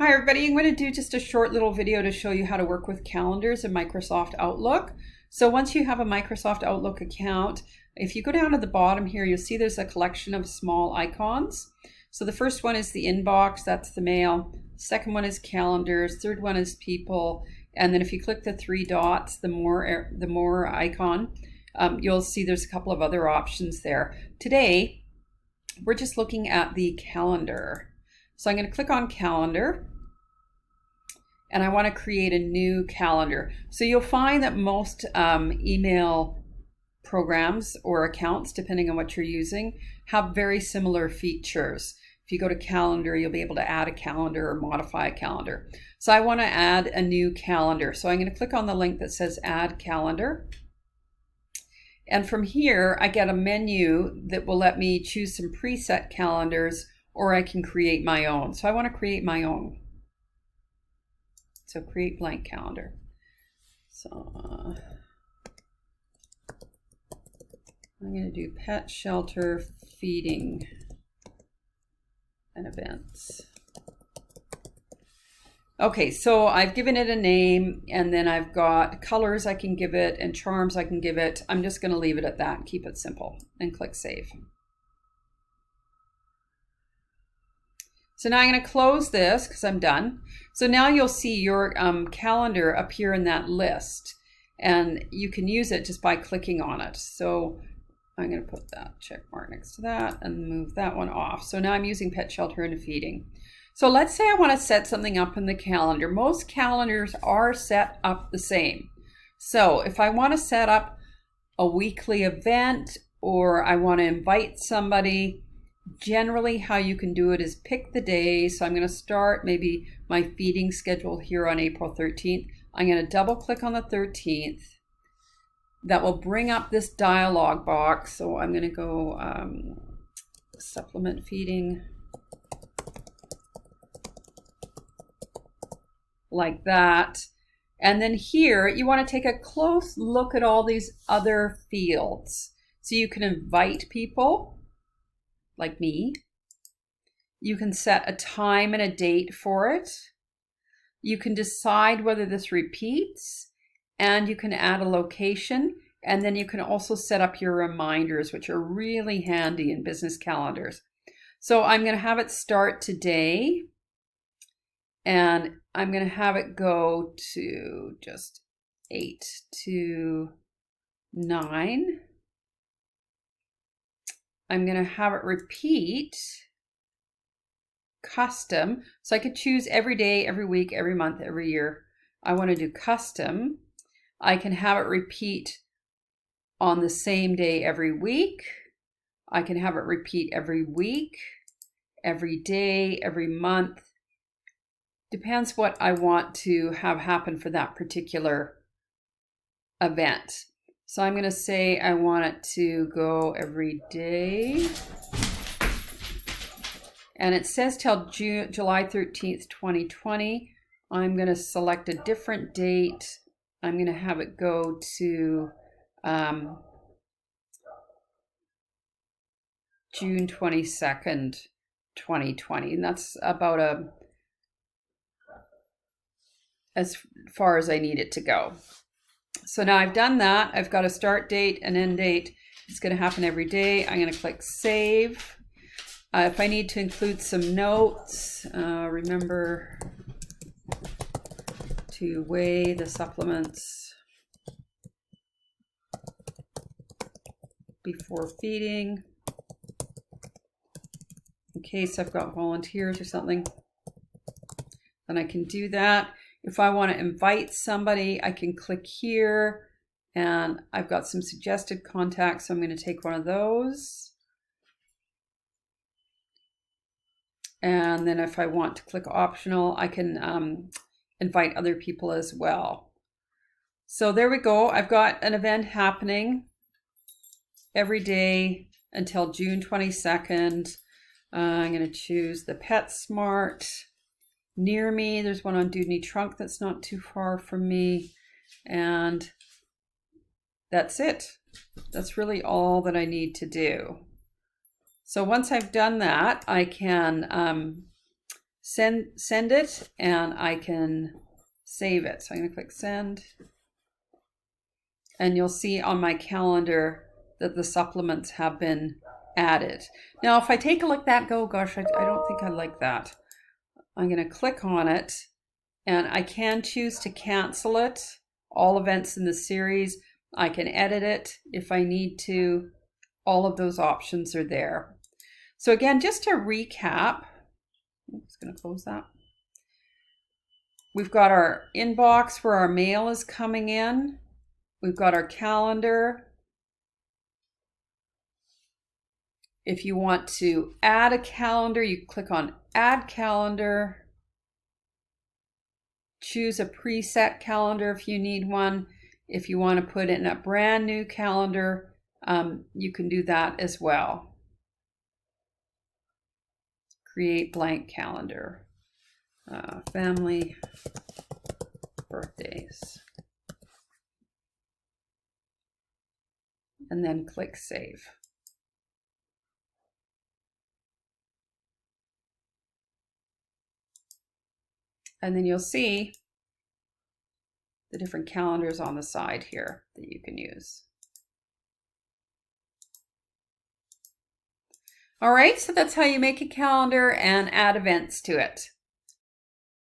Hi everybody, I'm going to do just a short little video to show you how to work with calendars in Microsoft Outlook. So once you have a Microsoft Outlook account, if you go down to the bottom here, you'll see there's a collection of small icons. So the first one is the inbox, that's the mail. Second one is calendars, third one is people. And then if you click the three dots, the more icon, you'll see there's a couple of other options there. Today, we're just looking at the calendar. So I'm going to click on calendar and I want to create a new calendar. So you'll find that most email programs or accounts, depending on what you're using, have very similar features. If you go to calendar, you'll be able to add a calendar or modify a calendar. So I want to add a new calendar. So I'm going to click on the link that says add calendar. And from here, I get a menu that will let me choose some preset calendars, or I can create my own. So I want to create my own. So create blank calendar. So I'm going to do pet shelter, feeding, and events. Okay, so I've given it a name, and then I've got colors I can give it and charms I can give it. I'm just going to leave it at that and keep it simple and click save. So now I'm going to close this because I'm done. So now you'll see your calendar appear in that list, and you can use it just by clicking on it. So I'm going to put that check mark next to that and move that one off. So now I'm using pet shelter and feeding. So let's say I want to set something up in the calendar. Most calendars are set up the same. So if I want to set up a weekly event or I want to invite somebody, generally how you can do it is pick the day. So I'm going to start maybe my feeding schedule here on April 13th. I'm going to double click on the 13th. That will bring up this dialog box. So I'm going to go supplement feeding like that. And then here you want to take a close look at all these other fields. So you can invite people like me. You can set a time and a date for it. You can decide whether this repeats, and you can add a location, and then you can also set up your reminders, which are really handy in business calendars. So I'm going to have it start today, and I'm going to have it go to just 8 to 9. I'm going to have it repeat custom. So I could choose every day, every week, every month, every year. I want to do custom. I can have it repeat on the same day every week. I can have it repeat every week, every day, every month. Depends what I want to have happen for that particular event. So I'm going to say I want it to go every day. And it says till July 13th, 2020. I'm going to select a different date. I'm going to have it go to June 22nd, 2020. And that's about as far as I need it to go. So now I've done that. I've got a start date, an end date. It's going to happen every day. I'm going to click save. If I need to include some notes, remember to weigh the supplements before feeding, in case I've got volunteers or something, then I can do that. If I want to invite somebody, I can click here, and I've got some suggested contacts, so I'm going to take one of those. And then if I want to click optional, I can invite other people as well. So there we go. I've got an event happening every day until June 22nd. I'm going to choose the PetSmart. Near me, there's one on Dudney Trunk that's not too far from me, and that's it. That's really all that I need to do. So once I've done that, I can send it, and I can save it. So I'm going to click send. And you'll see on my calendar that the supplements have been added. Now, if I take a look at that, gosh, I don't think I like that. I'm going to click on it, and I can choose to cancel it. All events in the series, I can edit it if I need to. All of those options are there. So again, just to recap, I'm just going to close that. We've got our inbox where our mail is coming in. We've got our calendar. If you want to add a calendar, you click on Add Calendar. Choose a preset calendar if you need one. If you want to put in a brand new calendar, you can do that as well. Create blank calendar. Family birthdays. And then click Save. And then you'll see the different calendars on the side here that you can use. All right, so that's how you make a calendar and add events to it.